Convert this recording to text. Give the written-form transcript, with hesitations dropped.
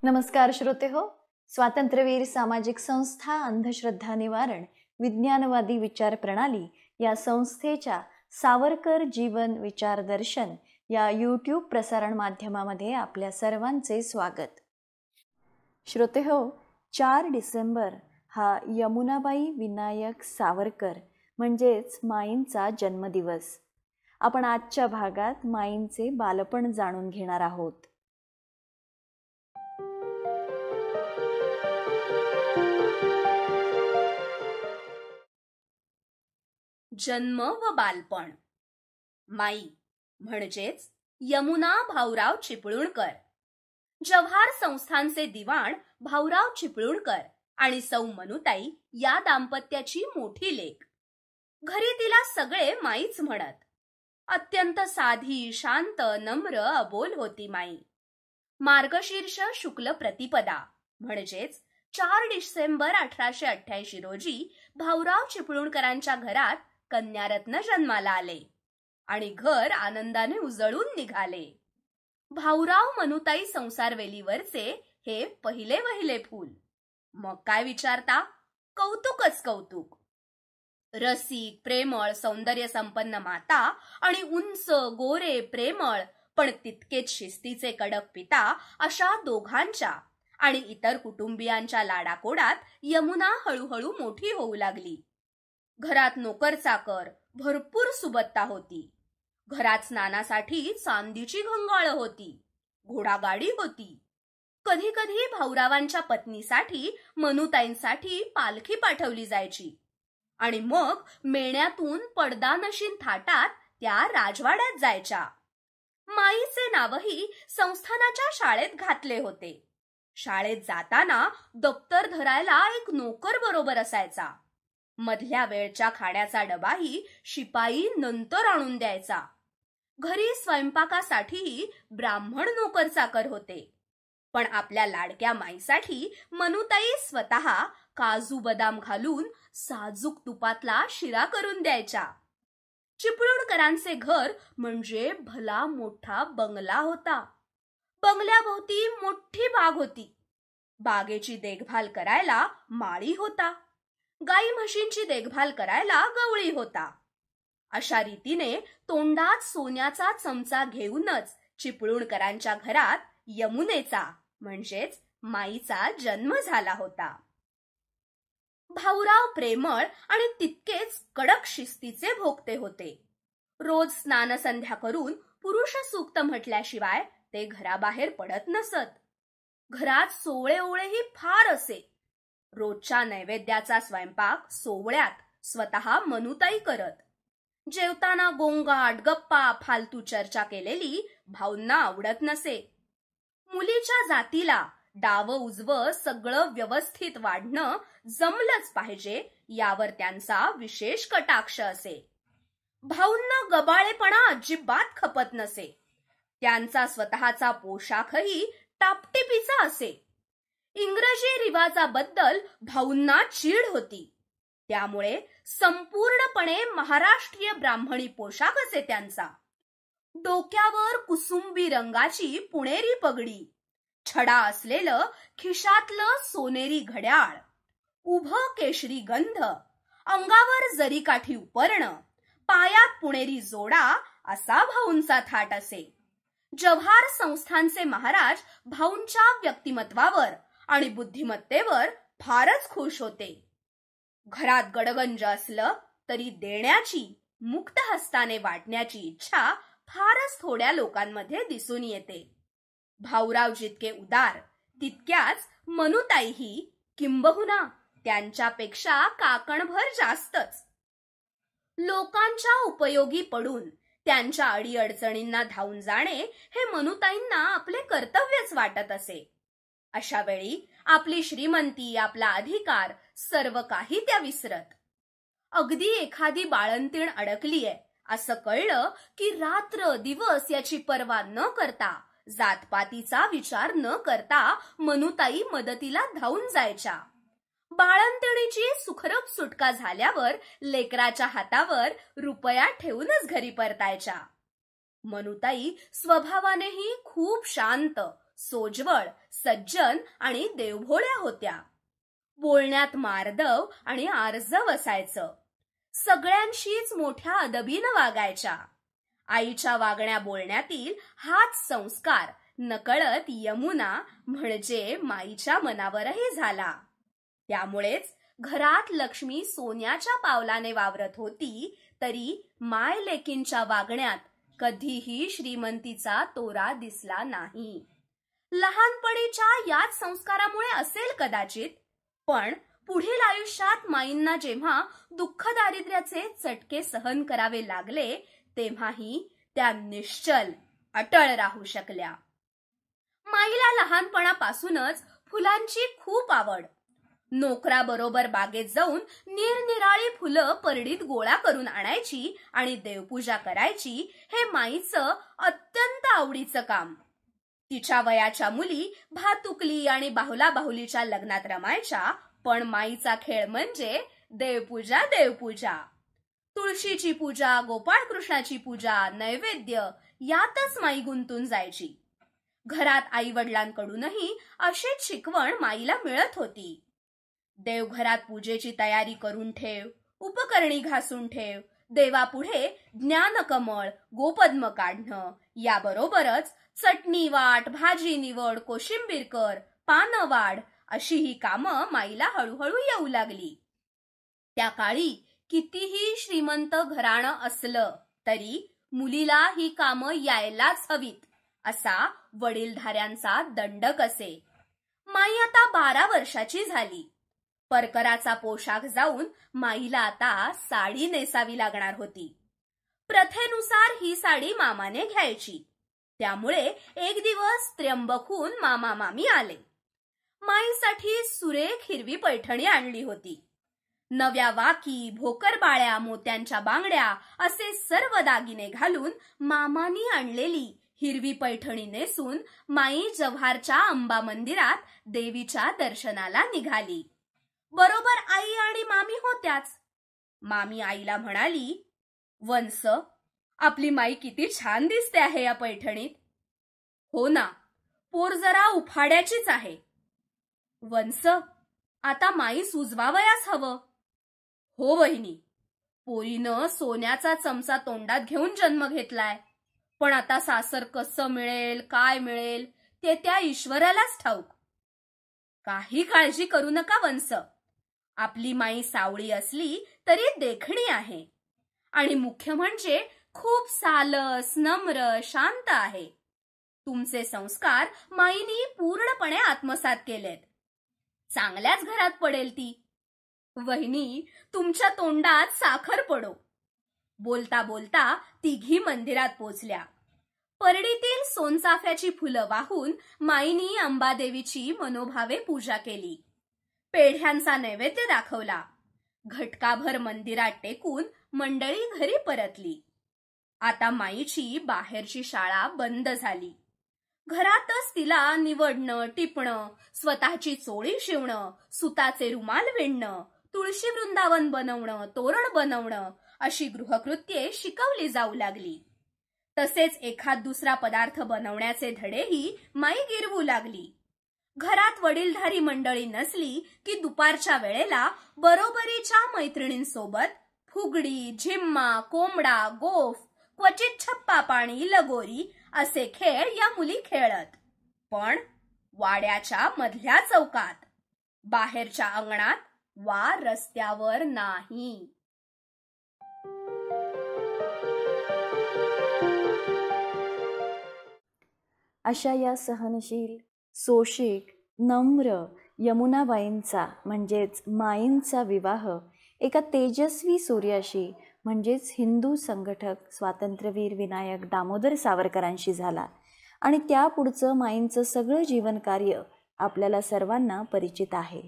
नमस्कार श्रोते हो. स्वातंत्र्यवीर सामाजिक संस्था अंधश्रद्धा निवारण विज्ञानवादी विचार प्रणाली या संस्थेच्या सावरकर जीवन विचार दर्शन या यूट्यूब प्रसारण माध्यमामध्ये आपल्या सर्वांचे स्वागत. श्रोते हो, 4 डिसेंबर हा यमुनाबाई विनायक सावरकर म्हणजेच माईंचा जन्मदिवस. आपण आजच्या भागात माईंचे बालपण जाणून घेणार आहोत. जन्म व बालपण. माई म्हणजेच यमुना भाऊराव चिपळूणकर, जव्हार संस्थानचे दिवाण भाऊराव चिपळूणकर आणि सौ मनुताई या दाम्पत्याची मोठी लेक. घरी तिला सगळे माईच म्हणत. अत्यंत साधी, शांत, नम्र, अबोल होती माई. मार्गशीर्ष शुक्ल प्रतिपदा म्हणजेच 4 डिसेंबर 1888 रोजी भाऊराव चिपळूणकरांच्या घरात कन्यारत्न जन्माला आले आणि घर आनंदाने उजळून निघाले. भाऊराव मनुताई संसारवेलीवरचे हे पहिले वहिले फूल. मग काय विचारता, कौतुकच कौतुक. रसिक, प्रेमळ, सौंदर्य संपन्न माता आणि उंच, गोरे, प्रेमळ पण तितकेच शिस्तीचे कडक पिता अशा दोघांच्या आणि इतर कुटुंबियांच्या लाडाकोडात यमुना हळूहळू मोठी होऊ लागली. घरात नोकर चाकर, भरपूर सुबत्ता होती. घरात स्नानासाठी चांदीची घंगाळ होती. घोडागाडी होती. कधी कधी भाऊरावांच्या पत्नीसाठी, मनुताईंसाठी पालखी पाठवली जायची आणि मग मेण्यातून पडदानशीन थाटात त्या राजवाड्यात जायच्या. माईचे नावही संस्थानाच्या शाळेत घातले होते. शाळेत जाताना दप्तर धरायला एक नोकर बरोबर असायचा. मधल्या वेळच्या खाण्याचा डबाही शिपाई नंतर आणून द्यायचा. घरी स्वयंपाकासाठीही ब्राह्मण नोकर चाकर होते. पण आपल्या लाडक्या माईसाठी मनुताई स्वतः काजू बदाम घालून साजूक तुपातला शिरा करून द्यायच्या. चिपळूणकरांचे घर म्हणजे भला मोठा बंगला होता. बंगल्याभोवती मोठी बाग होती. बागेची देखभाल करायला माळी होता. गाई म्हशींची देखभाल करायला गवळी होता. अशा रीतीने तोंडात सोन्याचा चमचा घेऊनच चिपळूणकरांच्या घरात यमुनेचा म्हणजेच माईचा जन्म झाला होता. भाऊराव प्रेमळ आणि तितकेच कडक शिस्तीचे भोगते होते. रोज स्नानसंध्या करून पुरुष सूक्त म्हटल्याशिवाय ते घराबाहेर पडत नसत. घरात सोवळे ओवळेही फार असे. रोजच्या नैवेद्याचा स्वयंपाक सोवळ्यात स्वतः मनुताई करत. जेवताना गोंगाट, गप्पा, फालतू चर्चा केलेली भाऊंना आवडत नसे. मुलीच्या जातीला डाव उजवं सगळं व्यवस्थित वाढणं जमलंच पाहिजे यावर त्यांचा विशेष कटाक्ष असे. भाऊंना गबाळेपणा अजिबात खपत नसे. त्यांचा स्वतःचा पोशाखही टापटिपीचा असे. इंग्रजी रिवाजाबद्दल भाऊंना चीड होती. त्यामुळे संपूर्णपणे महाराष्ट्रीय ब्राह्मणी पोशाख असे त्यांचा. डोक्यावर कुसुंबी रंगाची पुणेरी पगडी, छडा असलेलं खिशातलं सोनेरी घड्याळ, उभं केशरी गंध, अंगावर जरीकाठी उपरणं, पायात पुणेरी जोडा असा भाऊंचा थाट असे. जव्हार संस्थानचे महाराज भाऊंच्या व्यक्तिमत्वावर आणि बुद्धिमत्तेवर फारच खुश होते. घरात गडगंज असलं तरी देण्याची, मुक्त हस्ताने वाटण्याची इच्छा फारच थोड्या लोकांमध्ये दिसून येते. भाऊराव जितके उदार तितक्याच मनुताईही किंबहुना त्यांच्यापेक्षा काकणभर जास्तच. लोकांच्या उपयोगी पडून त्यांच्या अडीअडचणींना धावून जाणे हे मनुताईंना आपले कर्तव्यच वाटत असे. अशा वेळी आपली श्रीमंती, आपला अधिकार सर्व काही त्या विसरत. अगदी एखादी बाळंतीण अडकलीये असं कळलं की रात्र दिवस याची पर्वा न करता, जातपातीचा विचार न करता मनुताई मदतीला धावून जायच्या. बाळंतिणीची सुखरूप सुटका झाल्यावर लेकराच्या हातावर रुपया ठेवूनच घरी परतायच्या. मनुताई स्वभावानेही खूप शांत, सोज्वळ, सज्जन आणि देवभोळ्या होत्या. बोलण्यात मार्दव आणि आर्जव असायचं. सगळ्यांशीच मोठ्या अदबीनं वागायच्या. आईच्या वागण्या बोलण्यातील हाच संस्कार नकळत यमुना म्हणजे माईच्या मनावरही झाला. त्यामुळेच घरात लक्ष्मी सोन्याच्या पावलाने वावरत होती, तरी माय लेकींच्या वागण्यात कधीही श्रीमंतीचा तोरा दिसला नाही. लहानपणीच्या याच संस्कारामुळे असेल कदाचित, पण पुढील आयुष्यात माईंना जेव्हा दुःख दारिद्र्याचे चटके सहन करावे लागले, तेव्हाही त्या निश्चल, अटळ राहू शकल्या. माईला लहानपणापासूनच फुलांची खूप आवड. नोकराबरोबर बागेत जाऊन निरनिराळी फुलं परडीत गोळा करून आणायची आणि देवपूजा करायची हे माईचं अत्यंत आवडीचं काम. तिच्या वयाच्या मुली भातुकली आणि बाहुला बाहुलीच्या लग्नात रमायच्या, पण माईचा खेळ म्हणजे देवपूजा देवपूजा. तुळशीची पूजा, गोपाळकृष्णाची पूजा, नैवेद्य यातच माई गुंतून जायची. घरात आई वडिलांकडूनही अशीच शिकवण माईला मिळत होती. देवघरात पूजेची तयारी करून ठेव, उपकरणी घासून ठेव, देवापुढे ज्ञानकमळ, गोपद्म काढणं, याबरोबरच चटणी वाट, भाजी निवड, कोशिंबीर कर, पानं वाढ अशी ही कामं माईला हळूहळू येऊ लागली. त्या काळी कितीही श्रीमंत घराणं असलं तरी मुलीला ही कामं यायलाच हवीत असा वडीलधाऱ्यांचा दंडक असे. माई आता 12 वर्षाची झाली. परकराचा पोशाख जाऊन माईला आता साडी नेसावी लागणार होती. प्रथेनुसार ही साडी मामाने घ्यायची. त्यामुळे एक दिवस त्र्यंबकहून मामा मामी आले. माईसाठी सुरेख हिरवी पैठणी आणली होती. नव्या वाकी, भोकरबाळ्या, मोत्यांच्या बांगड्या असे सर्व दागिने घालून मामानी आणलेली हिरवी पैठणी नेसून माई जव्हारच्या अंबा मंदिरात देवीच्या दर्शनाला निघाली. बरोबर आई आणि मामी होत्याच. मामी आईला म्हणाली, "वंस, आपली माई किती छान दिसते आहे या पैठणीत." "हो ना, पोर जरा उफाड्याचीच आहे." "वंस, आता माई सुजवावयास हवं." "हो वहिनी, पोरीनं सोन्याचा चमचा तोंडात घेऊन जन्म घेतलाय, पण आता सासर कसं मिळेल, काय मिळेल ते त्या ईश्वरालाच ठाऊक." "काही काळजी करू नका वंस, आपली माई सावळी असली तरी देखणी आहे. आणि मुख्य म्हणजे खूप सालस, नम्र, शांत आहे. तुमचे संस्कार माईनी पूर्णपणे आत्मसात केलेत. चांगल्याच घरात पडेल ती. वहिनी, तुमच्या तोंडात साखर पडो." बोलता बोलता तिघी मंदिरात पोचल्या. परडीतील सोनचाफ्याची फुलं वाहून माईनी अंबादेवीची मनोभावे पूजा केली. पेढ्यांचा नैवेद्य दाखवला. घटकाभर मंदिरात टेकून मंडळी घरी परतली. आता माईची बाहेरची शाळा बंद झाली. घरातच तिला निवडणं, टिपणं, स्वतःची चोळी शिवणं, सुताचे रुमाल विणणं, तुळशी वृंदावन बनवणं, तोरण बनवणं अशी गृहकृत्ये शिकवली जाऊ लागली. तसेच एखाद दुसरा पदार्थ बनवण्याचे धडेही माई गिरवू लागली. घरात वडीलधारी मंडळी नसली की दुपारच्या वेळेला बरोबरीच्या मैत्रिणींसोबत फुगडी, झिम्मा, कोंबडा, गोफ, क्वचित छप्पा पाणी, लगोरी असे खेळ या मुली खेळत. पण वाड्याच्या मधल्या चौकात, बाहेरच्या अंगणात वा रस्त्यावर नाही. अशा या सहनशील, सोशिक, नम्र यमुनाबाईंचा म्हणजेच माईंचा विवाह एका तेजस्वी सूर्याशी म्हणजेच हिंदू संघटक स्वातंत्र्यवीर विनायक दामोदर सावरकरांशी झाला आणि त्यापुढचं माईंचं सगळं जीवनकार्य आपल्याला सर्वांना परिचित आहे.